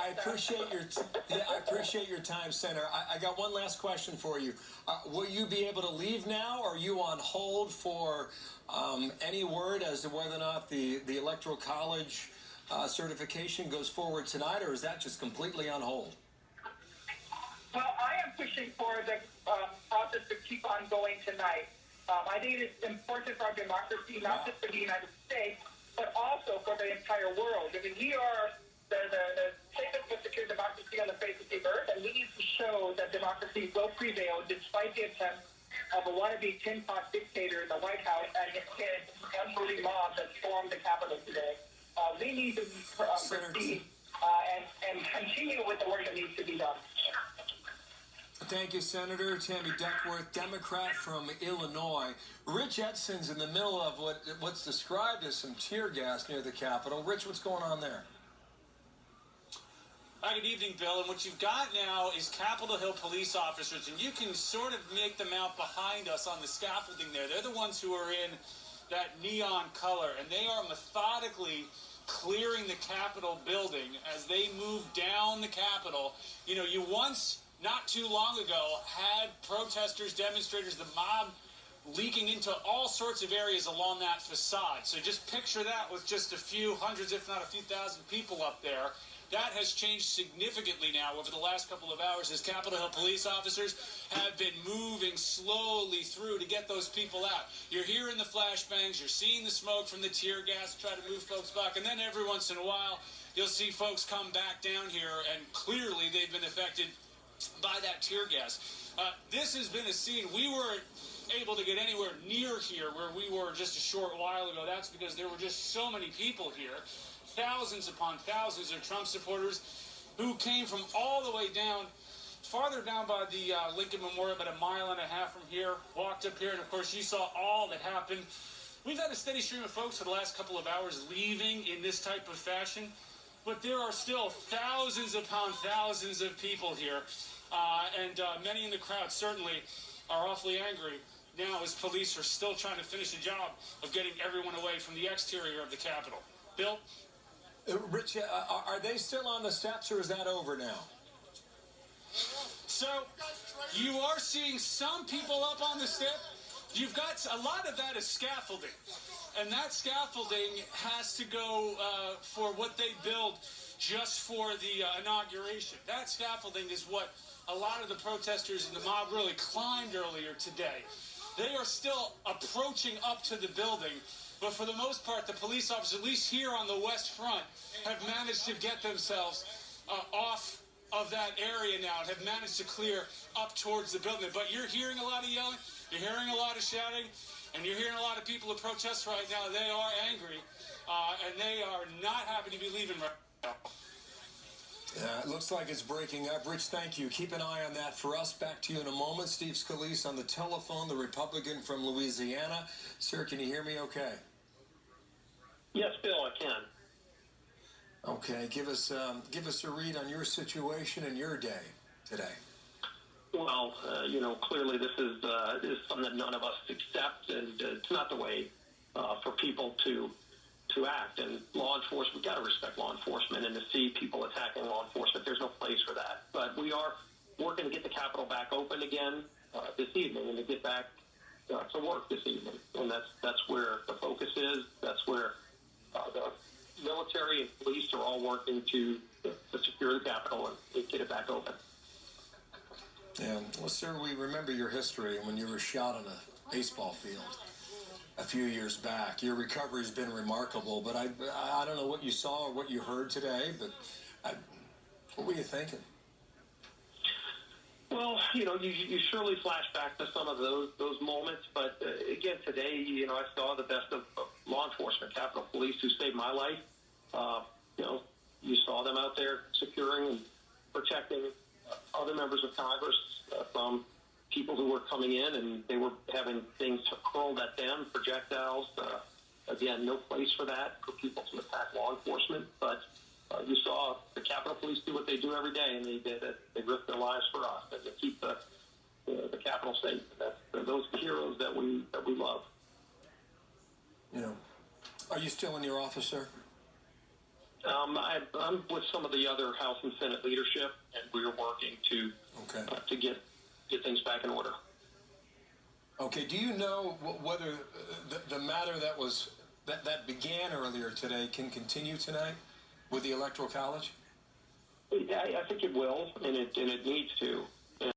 I appreciate your time, Senator. I got one last question for you. Will you be able to leave now, or are you on hold for any word as to whether or not the Electoral College certification goes forward tonight, or is that just completely on hold? Well, I am pushing for the process to keep on going tonight. I think it is important for our democracy, not just for the United States, but also for the entire world. I mean, we are the safest and secure democracy on the face of the earth, and we need to show that democracy will prevail despite the attempt of a wannabe tin pot dictator in the White House and his unruly mob that stormed the Capitol today. We need to proceed and continue with the work that needs to be done. Thank you, Senator Tammy Duckworth, Democrat from Illinois. Rich Edson's in the middle of what's described as some tear gas near the Capitol. Rich, what's going on there? Hi, good evening, Bill. And what you've got now is Capitol Hill police officers, and you can sort of make them out behind us on the scaffolding there. They're the ones who are in that neon color, and they are methodically clearing the Capitol building as they move down the Capitol. You know, you once, not too long ago, had protesters, demonstrators, the mob leaking into all sorts of areas along that facade. So just picture that with just a few hundreds, if not a few thousand people up there. That has changed significantly now over the last couple of hours as Capitol Hill police officers have been moving slowly through to get those people out. You're hearing the flashbangs, you're seeing the smoke from the tear gas to try to move folks back, and then every once in a while you'll see folks come back down here, and clearly they've been affected by that tear gas. This has been a scene. We weren't able to get anywhere near here where we were just a short while ago. That's because there were just so many people here. Thousands upon thousands of Trump supporters who came from all the way down, farther down by the Lincoln Memorial, about a mile and a half from here, walked up here, and of course you saw all that happened. We've had a steady stream of folks for the last couple of hours leaving in this type of fashion, but there are still thousands upon thousands of people here, and many in the crowd certainly are awfully angry now as police are still trying to finish the job of getting everyone away from the exterior of the Capitol. Bill? Rich, are they still on the steps, or is that over now? So, you are seeing some people up on the step. You've got a lot of that is scaffolding. And that scaffolding has to go for what they build just for the inauguration. That scaffolding is what a lot of the protesters and the mob really climbed earlier today. They are still approaching up to the building. But for the most part, the police officers, at least here on the West Front, have managed to get themselves off of that area now and have managed to clear up towards the building. But you're hearing a lot of yelling, you're hearing a lot of shouting, and you're hearing a lot of people who protest right now. They are angry, and they are not happy to be leaving right now. It looks like it's breaking up. Rich, thank you. Keep an eye on that for us. Back to you in a moment. Steve Scalise on the telephone, the Republican from Louisiana. Sir, can you hear me okay? Yes, Bill, I can. Okay, give us a read on your situation and your day today. Well, clearly this is something that none of us accept, and it's not the way for people to act. And law enforcement, we've got to respect law enforcement, and to see people attacking law enforcement, there's no place for that. But we are working to get the Capitol back open again this evening, and to get back to work this evening. And that's where the focus is. That's where the military and police are all working to secure the Capitol and get it back open. Yeah, well, sir, we remember your history when you were shot on a baseball field a few years back. Your recovery's been remarkable, but I don't know what you saw or what you heard today, but what were you thinking? Well, you surely flash back to some of those moments, but again, today, I saw the best of law enforcement, Capitol Police, who saved my life. You saw them out there securing and protecting other members of Congress from people who were coming in, and they were having things hurled at them, projectiles. Again, no place for that, for people to attack law enforcement, but you saw the Capitol Police do what they do every day, and they did it. They risked their lives for us, and to keep the Capitol safe. That's those heroes that we love. Are you still in your office, sir? I'm with some of the other House and Senate leadership, and we're working to get things back in order. Okay. Do you know whether the matter that began earlier today can continue tonight with the Electoral College? I think it will, and it needs to.